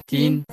تين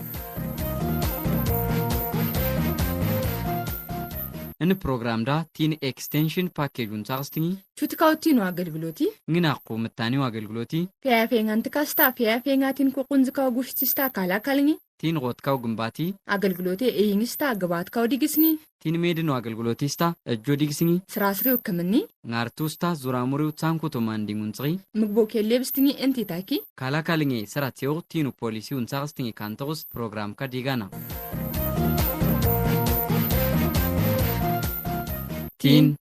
إن برنامج دا تين إكستنشن باكيجون تاعستني شو تكاوتين وعقلقلوتي نناقو متاني وعقلقلوتي فيافين أنت كاستا فيافين أتين كوكون زكاو غوشتستا كالا كالني تين غوتكاو جنباتي عقلقلوتي إينستا غباتكاو ديجسني تين ميدن وعقلقلوتي ستا أجو ديجسني سراسريو كمني نارتوستا زوراموريو تانكو توماندي منصغي مقبوكي اللي بستني أنتي تاكي كالا كالني سراتيو تينو بوليسي ونساغستني كانتوغس بروغرام كديغانا تين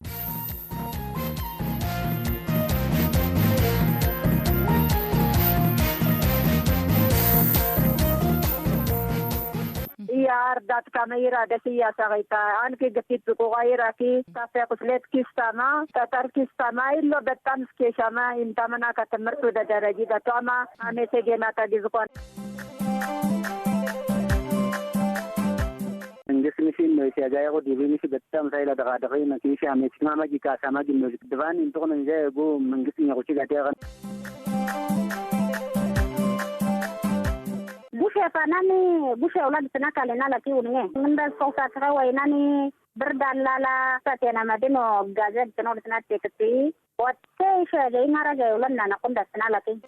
يا ردات كاميرا دسيا سغيتا أنك قتيت بقوغيرا كي تافي قتلت كيستاما تاتر كيستاما إلو بتامس كيشاما إنتامنا كتمرتو دا درجي دا توما أمي سيجينا تدزقون جسمي نويسي أجايغو ديبينيسي بتام سايلا دغادغي مكيشي عميتنا ماجي كاساما جي موزيك دفان انتقنا نجايغو من جسمي يغوشي غاتيغن بوشي فاناني بوشي أولاد سناكا لنا لكي ونيه من دا سوسا تغوي ناني بردان لالا ساتينا مدينو غازات تنور سنات تكتي واتكيشي جاي نارا جاي ولنا نقوم دا سنا لكي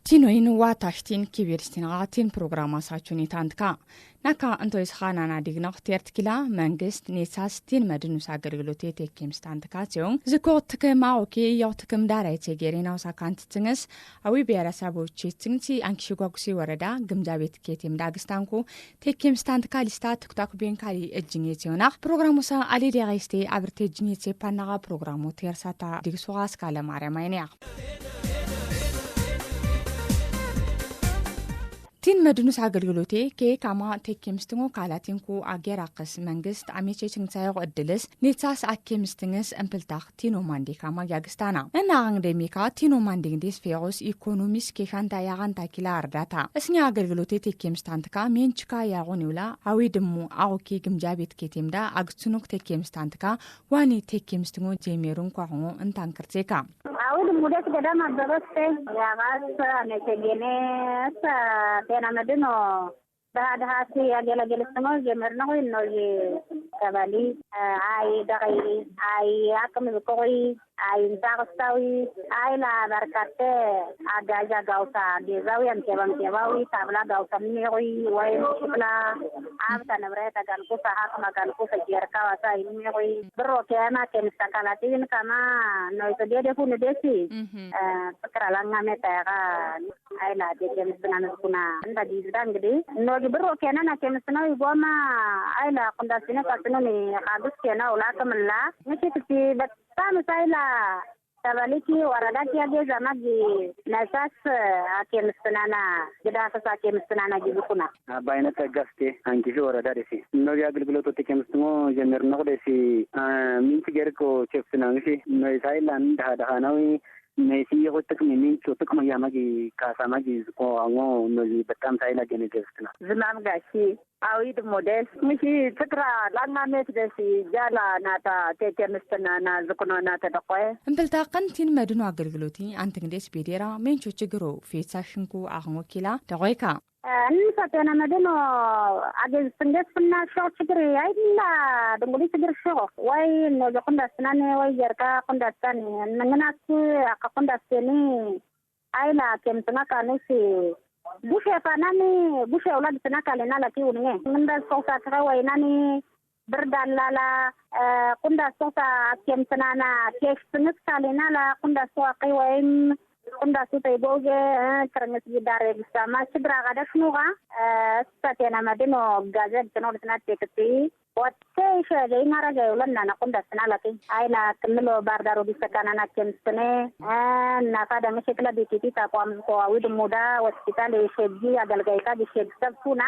تينوين واتاشتين كبيرستين غاتين بروغراما ساچوني تاندكا ناكا انتو يسخانا ناديغنا اختيارت كلا منغست نيساس تين مدنو ساقرغلوتي تيكيم ستاندكا تيون زكو تكما اوكي يو تكم داري تيجيرينا وساكانت تنغس اوي بيارا سابو تشيتنتي انكشيغوكسي وردا گمجابيت كيتيم داغستانكو تيكيم ستاندكا لستا تكتاك بين كالي اجنيتيونا بروغراموسا علي ديغيستي ابرتي جنيتي بانغا بروغرامو تيرساتا ديغسوغاس كالا ماريماينيا تين مدنوس عقلقلوتي كي كاما تيكيمستنغو كالاتينكو اغيراقس منغست عميشي چنگسايغو ادلس نيتاس اكيمستنغس امبلتاق تينو ماندي كاما ياغستانا انا عندميكا تينو ماندي ديس فيروس ايكونوميس كيخان دايغان تاكيلا ارداتا اسني عقلقلوتي تيكيمستانتكا مينچكا ياغونيولا اوي دمو اوكي گمجابيت كيتيمدا اغتسنوك تيكيمستانتكا واني تيكيمستنغو جيميرون كوغو انتانكرتيكا أول مدة كده ما درست يا غاز نتجنس تنا مدينة بعد هاسي أجل سمو جمرنا إنه كبالي أي دقي أي أكمل بقوي أي نتاعستوي أي لا بركته أجازة جوسا ديزاوي أم كباوي تابلا جوسا ميوي وين شكلا أبدا نبرة تجانكوسا هاكما جانكوسا جيركا وسا ميوي برو كأنا كمستقلاتين كما نويتودي دفون دسي كرالانغا متاعا أي لا ديجي بنانسكونا عند ديزدان جدي نوجي برو كأنا كمستناوي قوما أي لا قنداسينه كاتنوني قادس كنا ولا كملا مشي تي بتام سايلا تباليكي ورداتي أجي زماجي ناساس أكيمستنانا جدا فسا أكيمستنانا جيبكونا باينة تجاستي أنكي شو ورداريسي نوجي أقلقلو تكيمستنو جمير نقدسي من تجاركو شفتناغسي نويسايلان دهاناوي نسي يغتك منين شوتك ما ياماجي كاساماجي زكو عنو نوجي بتام سايلا جنجستنا زمان غاشي أويد موديل مشي فكرة لأننا نتدسي جالا ناتا تيكيمستنانا زكونا ناتا دقوي امبلتاقن تين مدنو عقلقلوتي انتن ديس بيديرا مين شو تجرو في ساشنكو اغنو كيلا دقويكا نساتنا مدينة عجز سنجس فينا شو شكري أيلا دمولي شكر شو واي نوجو قندا سناني واي جركا قندا ساني نغناكي أقا قندا ساني أيلا كمتنا كانيسي بوشي فاناني بوشي أولاد سناكا لنا لكي ونيه من دا سوسا تغوي ناني بردان لالا قندا سوسا كمتنانا كيش سنسكا لنا لا قندا سوا قيوين قندا سوتا يبوغي كرنس جداري بساما شبرا غدا شنوغا ستاتينا مدينو غازات تنور سنات تكتي واتكيش جاي نارا جاي ولنا نقندا سنا لكي ايلا كملو باردارو بسكانا كمستني نافادا مشكلة بكتي تاقوام زكوا ويد مودا واسكتالي شبجي أدلغيكا بشيب سبسونا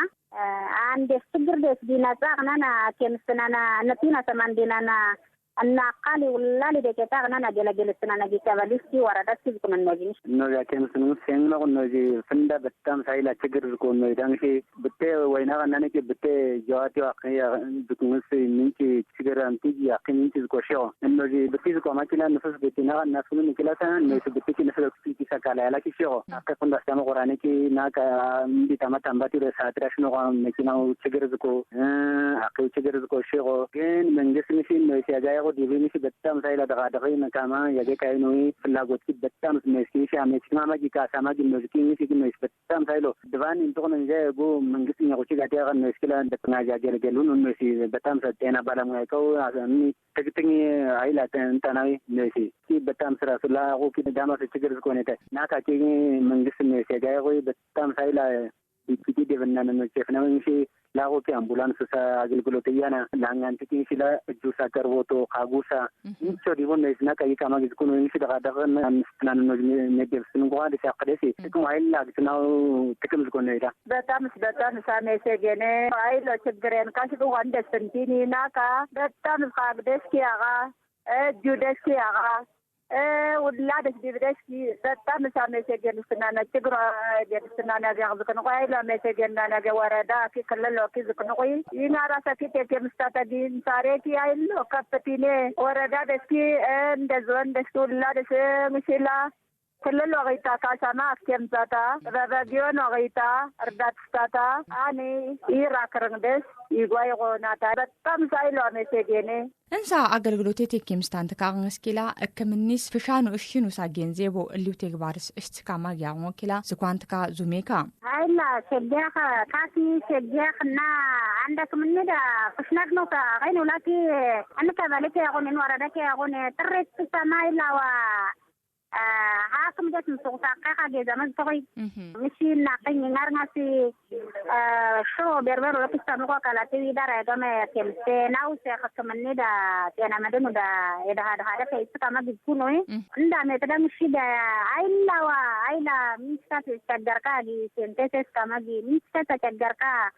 عند السجر ديس دينا ساقنا كمستنانا نتينا سمان دينانا الناقالي ولا اللي بيتاغنا نجلسنا نجي كباليستي وردت بكم النجيش إنه يا كم سنو سينما كنا جي فندا بتام سايلا تجر كنا يدان شيء بتة وينا كنا نكى بتة جواتي واقعية بكم سي منكي تجر أنتي يقين منكي كوشيو إنه جي بتيجي كمان كنا نفس بتينا الناس كنا نكلا سان نفس بتيجي نفس في سكالة لا كيشيو أكيد كنا استعمل قراني كي ناكا بتاما تامباتي رساتراش نوعا مكينا تجر زكو أكيد تجر زكو شيو كن من جسمي إنه سيجاي ديبيني في بتام سايلا دغادغين كما يجي كاينوي فلاغوت في بتام مسكين شامي ما جي كاسما جي مسكين في كنوي بتام سايلو دبان انتون جاي جو من جسمي يغوشي غاتيا غن مسكلا دتنا جاجل جلون مسي بتام ساتينا بالام كاو امي تكتني عيلا تنتناي مسي في بتام سراسلا غو كي داما في تجر كونيتا ناكا كي من جسمي سيجاي غو بتام سايلا بيتي ديفنا نشفنا مشي لاغو كي امبولانس سا اجلغلوتيانا لانغان تكي شلا جوسا كربوتو قاغوسا نيتشو ديفون نيسنا كاي كاما جكونو نيشي دغادغن نستنان نجيب سنغوا دي ساقدسي تكم عيلا غتناو تكم زكونيدا بتام سامي سيجيني عيلا تشغرين كاشدو وانده سنتيني ناكا بتام قاغدسكي اغا جودسكي اغا ولا ده بيبدأشي بتام سامي سجن سنانا تجرا سنانا جاغزكن قايلا مسجن انا جواردا في كللو كيزكن ينا راسا في تكم ستاتين ساريتي ايلو كابتيني وردا دسكي اندزون دسولا دس مشيلا كللو غيتا كاسما كم زاتا راديون غيتا ردات ستاتا اني يراكرندس يغايغو ناتا بتام سايلو مسجن انسا اغلغلوتي تكيمستان تكاغنسكيلا اكمنيس فشانو اشينو ساجينزيبو اللي تيغبارس اشتكاما ياغو كيلا سكوانتكا زوميكا هايلا شجاخ كاسي شجاخنا عندك من دا فشناكنو غينو لكي انك بالك يغوني وردك يغوني تريت سمايلا و هاكم جات مسوقاقا جي زمان توي مشي ناقين نارناسي شو بيربرو لكستانوكا كالاتي دارا يغامي كمسي ناو سيخ كمني دا تيانا مدنو دا يدا هذا كي سكاما جيكونوي ندا ميتدا مشي دا عيلا ميسكا تشجركا جي سنتيسيس كاما جي ميسكا تشجركا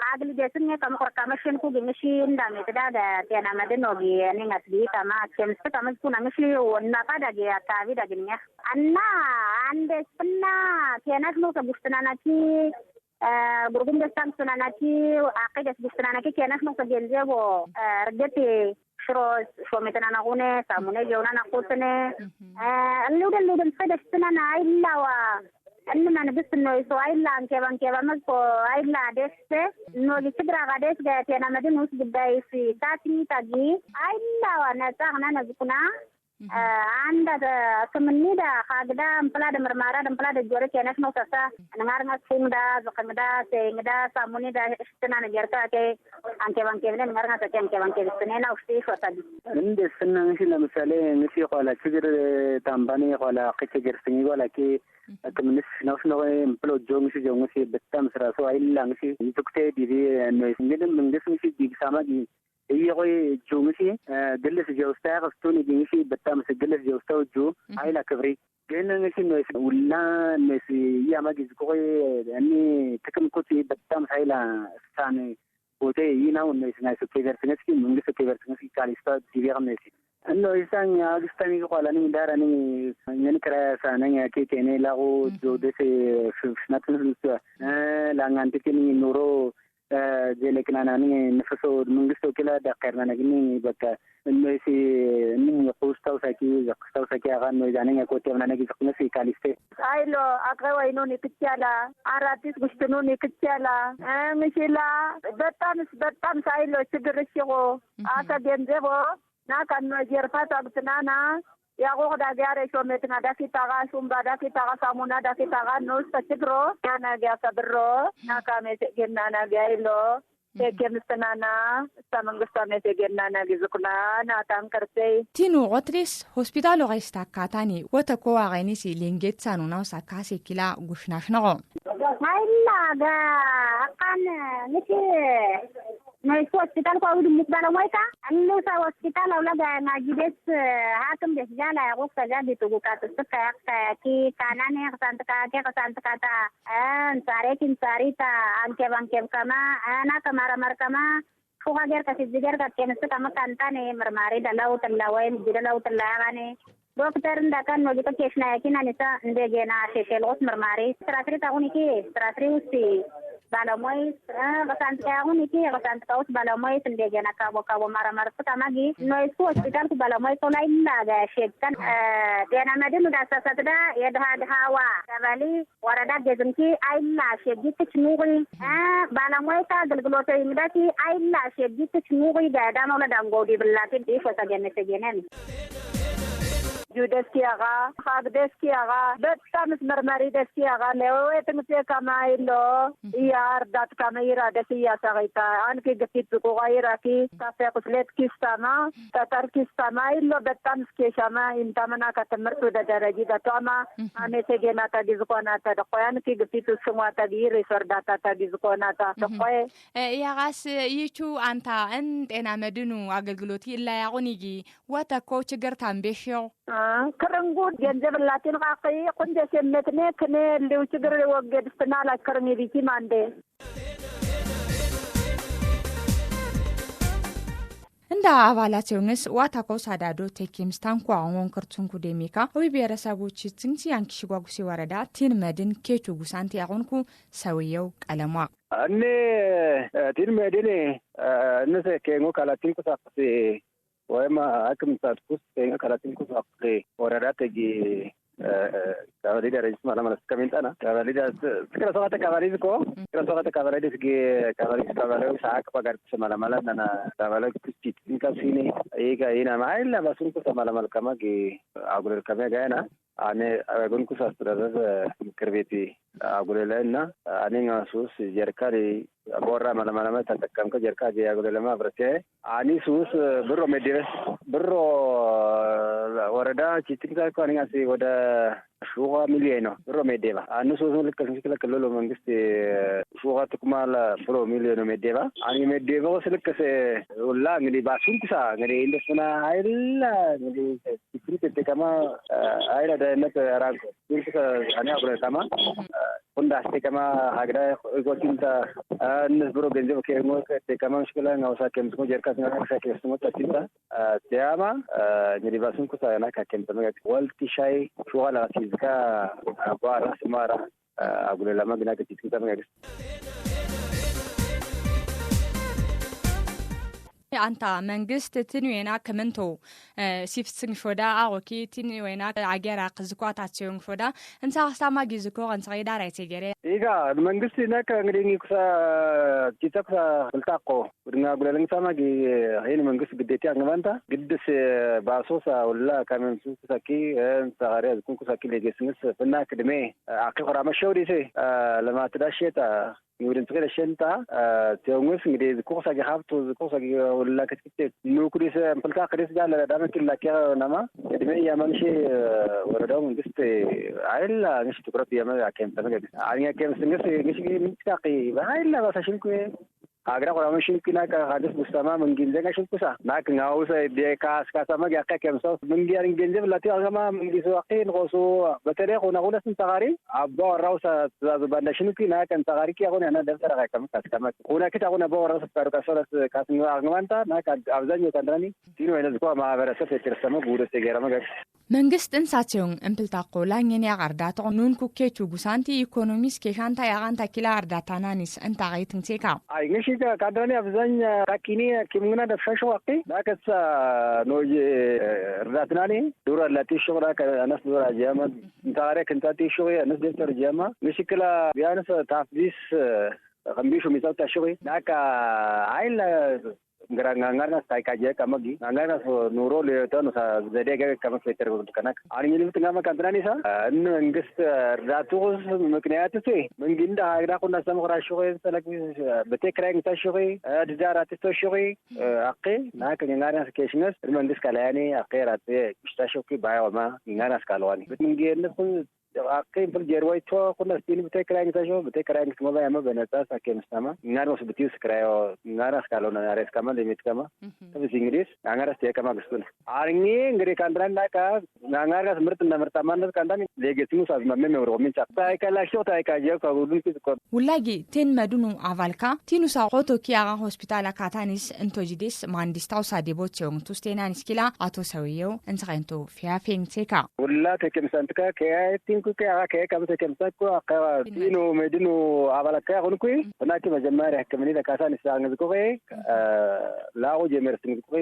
قاعد لي جسمي كم كمشين كو بمشين دا ميتدا دا تيانا مدنو جي نينغات بي كما كمسي كما كنا مشي وناقا دا جي تاوي دا جنيا أنا عندي سنة تيانات نو كبستناناتي برغم دستان سناناتي وعقيدة بستناناتي تيانات نو كجنزيبو رجتي شو متنا نغوني ساموني جونا نقوتني اللودن فيدا سنانا إلا و أنما نبص إنه يسوع إلا أنكبان كبان مزبو إلا دست إنه يتقرأ غداش جاتي أنا مدين وس بداي في تاتني تاجي إلا ونتاعنا نزكنا عند كمني دا خاجدا مبلا مرمارا مبلا جوري كناس نوسا نغارنا سيندا زقمدا سيندا ساموني دا استنا نجرتا كي أنكبان كبان نغارنا تكين كبان كبان وشتي شوتادي عند السنة مثل مثالي نسي قالا تجر تامباني قالا قتجر سني قالا كي كمنس نوسنا مبلا جو مسي بتام سراسو إلا مسي يتكتي دي إنه من جسم مسي دي سامجي يغوي جو مسي جلس جوستا غستوني جيشي بتام سجلس جوستا جو عيلا كبري كأنه مسي نويس ولا مسي يا ما جزكوي أني تكم كوتي بتام عيلا ساني وتي يناو نويس نايس كيفر سنسكي من جس كيفر سنسكي كاليستا ديفير مسي إنه إنسان أجستاني قالني دارني ينكر ساني كي كني لاغو جو دسي شناتن سوا لانغان تكني نورو جلكنا ناني نفسه منجستو كلا دقرنا نجني بك إنه سي إنه يقوستو ساكي أغان نجاني يكوتي أنا نجي سكنسي كاليستي أيلو أقوى إنه نكتشالا أراتيس بستنو نكتشالا مشيلا بتام سايلو تدرسيو أسا بينزبو ناكن نجيرفاتا بتنانا يا غو دا جاري شو متنا دا في تاغا سومبا دا في تاغا سامونا دا في تاغا نوس تشكرو انا جا صبرو ناكا متجنا انا جايلو تكمستنانا سامنغستانه تجنا جزكنا ناتان كرتي تينو غوتريس هوسبيتالو غيستاكاتاني وتكو غينيسي لينجيت سانونا ساكاسي كلا غشناشنغو هايلا دا اقان نسي نيسو hospital ko wudu mukbala moita annu sa hospital awla ga najides hakim des jala ya ko saja ditugu ka tsaka ki kanane kasanta ta an sare kin sarita anke banke kama ana kamara markama فوق غير كسيجر كتير كما كانتاني مرماري دلاو تلاوين جدلاو تلاعاني دكتور ndakan no jika kesna yakina nisa ndege na shekelo marmari stratri tauniki stratri usi balamoy basan tauniki basan taus balamoy ndege na kabo maramar tamagi no isu hospital ku balamoy to lain laga shekkan dena madinu da sasada yadha hawa kabali warada gezinki ayla shegi tchnugi balamoy ta galgloto imdati ayla shegi tchnugi da dama la dangodi billati di fasa genen جودسكياغا خاغدسكياغا بتامس مرمري دسكياغا لو تمسي كمايلو يار دات كاميرا دسيا ساغيتا انكي غتيت كو غيراكي كافي قسلت كيستاما تاتر كيستاما يلو بتامس كيشاما انتمنا كتمرتو درجي دتاما امي سيجينا تا ديزكونا تا دقوان كي غتيت سموا تا دي ريسور داتا تا ديزكونا تا دقوي يا غاس يچو انتا انا مدنو اغلغلوتي لا يغونيجي واتا كوتش غرتان بيشو كرنغود جنجب لاتين قاقي كنت سمتني كني اللي وشجر وجد استنالا كرني بيتي ماندي እንደ አባላቸውንስ ዋታኮ ሳዳዶ ቴኪምስታን ቋንቋን ከርቱን ኩዴሚካ ወይ ብሔረሰቦች ጽንሲ አንክሽጓጉሲ ወረዳ ቲን መድን ኬቹ ጉሳንቲ ያቆንኩ ሰውየው ቀለሟ እኔ ቲን መድን እነሰ ከንጎ ካላቲን ኩሳፍሲ ወይማ አክም ሳትኩስ ከንጎ ካላቲን ኩሳፍሲ ወረዳ ተጂ ካባሊዳ ረጅስ ማለማለስ ከመንጣና ካባሊዳ ስክራሶታ ካባሊዝኮ ስክራሶታ ካባሊስ ጌ ካባሊስ ካባሊው ሳክ ባጋር ሰማላማላ ናና ካባሊው ክስቲት ኢንካሲኒ ኤጋ ኢና ማይላ ባሱንኩ ሰማላማል ከማጌ አጉለል ከመጋና አኔ አጎንኩ ሳስተዳደር ምክር ቤት አጉለልና አኔኛ ሱስ ጀርካሪ ቦራ ማለማላማ ተጠቀምከ ጀርካ ያጉለለማ ብረቴ አኒ ሱስ ብሮ መደረስ ብሮ ወረዳ ቺቲንካ ኮኒያሲ ወደ ሹጋ ሚሊዮን ነው ብሮ መደባ አኑ ሱስ ልከ ክልሉ መንግስት ሹጋ ተኩማላ ብሮ ሚሊዮን መደባ አኒ መደባው ስልከሰ ወላ እንግዲህ ባሱንኩሳ እንግዲህ እንደስና አይላ እንግዲህ ቺቲንካ ተከማ አይላ ደነት አራንኮ ቺቲንካ አኒ አብረ ከማ ሁንዳስ ተከማ ሀገራ እጎቲንታ ንብሮ ገንዘብ ከሞ ተከማ ምሽከላ ነው ሳከምስ ጀርካ ነው ሳከምስ ነው ተሲታ ሲያማ እንግዲህ ባሱንኩሳ ያና ካከምስ ነው ወልቲ ሻይ ሹዋላ ሲዝካ አባራ ስማራ አጉለላ ማግና ከቲስኩታ ማግስ አንታ መንግስት ትንዌና ከመንቶ ሲፍስን ፎዳ አሮኪ ትንዌና አገራ ቅዝቋታቸውን ፎዳ እንሳ ሀሳማ ጊዝኮ አንሳይዳ ራይቴገሬ ኢጋ መንግስት ነከ እንግዲህ ኩሳ ኪታኩ ልታቆ ወድና ጉለልን ሳማጊ አይን መንግስት ግዴታ አንገባንታ ግድስ ባሶሳ ወላ ካመንሱ ኩሳኪ እንሳሪ አዝኩን ኩሳኪ ለጌስንስ እና ከድሜ አከራ መሸውዲሴ ለማትዳሸታ ይወድን ትገለ ሸንታ ተውንስ እንግዲህ ዝኩሳ ሀብቱ ዝኩሳ ወላ ከትክት ኑኩዲስ ፈልካ ከደስ ጋር ለዳመክ ላኪያ ነማ እድሜ ያማንሽ ወረዳው መንግስት አይላ ንሽ ትኩረት ያማ አከም ተመገድ አኛ ከመስንስ ንሽ ምትቃቂ ባይላ ባሳሽንኩ አግራ ቆራመሽን ኪና ካደስ ሙስተማ መንጊንዘጋ ሽንኩሳ ናክ ናውሰ ዴካስ ካሳማ ያካ ከምሰው መንጊያን ገንዘብ ላቲ አገማ መንጊሶ አቂን ቆሶ በተለይ ሆነ ሁለቱን ተጋሪ አባ ወራውሳ ትዛዝ ባንዳሽን ኪና ከን ተጋሪ ኪያጎን ያና ደብተራ ካከም ካስከማ ሆነ ከታጎና በወራውሳ ካሩካሶራስ ካስኑ አግማንታ ናክ አብዛኛው ታንዳኒ ዲኑ አይነዝኮ ማህበረሰብ የተረሰመ ጉደስ የገረመ ጋር መንግስት እንሳቸውን እምፕልታቆ ላኝኔ ያርዳቶ ኑን ኩኬቹ ጉሳንቲ ኢኮኖሚስ ከሻንታ ያጋንታ ኪላ አርዳታናኒስ እንታ አይትንቴካ አይንሽ ካዳኒ አብዛኛ ካኪኒ ኪምግና ደፈሽ ወቂ ዳከሳ ኖጂ እርዳትናኒ ዱራ ላቲሽ ወራ ከነስ ዱራ ጃማ እንታሪክ እንታቲ ሾይ ነስ ደስተር ጃማ ምሽክላ ቢያንስ ታፍዲስ ከምቢሹ ሚሳው ታሾይ ዳካ አይላ ngara saikaje kamagi ngara ኑሮ ለተኑ ዘዴገ ከመፈጠር ወድከናክ አሪኝ ልብት ጋማ ካንትራኒ ሳ መንግስት እርዳታውስ ምክንያት እቴ መንግንዳ ሀገራ ኩና ሰምራሽ ወይ ሰለክ በቴክራይን ታሽሪ አድዛራት ተሽሪ አቂ ናክ ngara ስኬሽንስ መንግስት ካላያኒ አቂራት ሽታሽኪ ባይወማ ngara ስካለዋኒ መንግንድ أكيد بالجروي شو كنا ستين بتكرار نتاجو بتكرار نسمع يا ما بنتاس أكيد مستمع نعرف بتيوس كرايو نعرف كالونا نعرف كمان ليميت كمان tapi Inggris ngangaras dia kama gustun aringi ngri kandran naka ngangaras mertaman kandan legetimu sabma meme romin chapta kala shota ka je ka gudun ko wulagi ten madunu avalka tinu sa qoto kiaga hospitala katanis entojidis mandistaw sadebo chong tustenanis kila ato sawiyo entsaqento fiafengteka wulla tekemsantka ke tinku ke ke kam tekemsako ka tinu medinu avalaka gonku onati majamare hakmani da kasani sangazko lago jemersin ko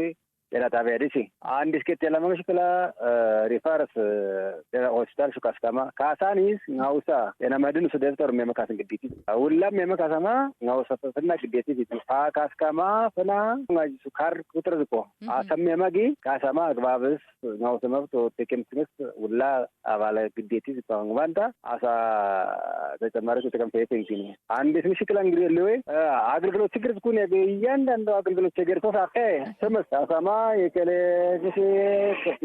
era taverisi andis ke tela mangshkala reference hospital shukaskama kasanis ngausa ena madinu sudeftor mema kasan giditi awulla mema kasama ngausa sana giditi bitu kaskama sana ngaji sukar kutrzuko asam mema gi kasama agbabes ngausa mabto tekemsnes ulla avala giditi pangwanta asa ተጨማሪ ተከም ተይተኝ አንዲስ ምሽክላ እንግዲህ ለወይ አገልግሎት ችግር ኩነ በእያንዳንዱ አገልግሎት ችግር ተሳቀ ተመስ አሳማ የከለ ግሽ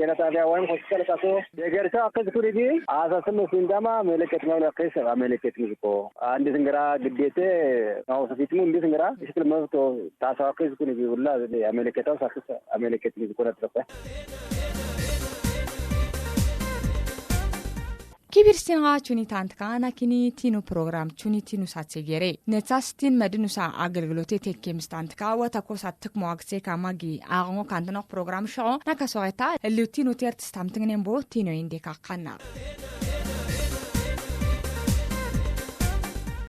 የነታቢያ ወይም ሆስፒታል ካሶ የገርሳ አከዝ ኩሪዲ አሳስም ሲንዳማ መለከት ነው ለከስ አመለከት ንዝቆ አንዲስ እንግራ ግዴተ ነው ሰፊትሙ እንዲስ እንግራ ምሽክል መብቶ ታሳከዝ ኩኒ ቢውላ አመለከታው ሳክስ አመለከት ንዝቆ ነጥረፈ Kibirsinga chuni tantkana kini tinu program chuni tinu satsegere netsastin medinusa agelglote tekemstantka wata kosattek moagse kamagi ago kantanok program sho nakasogeta lutinu tert stamtingnembo tinu indika kana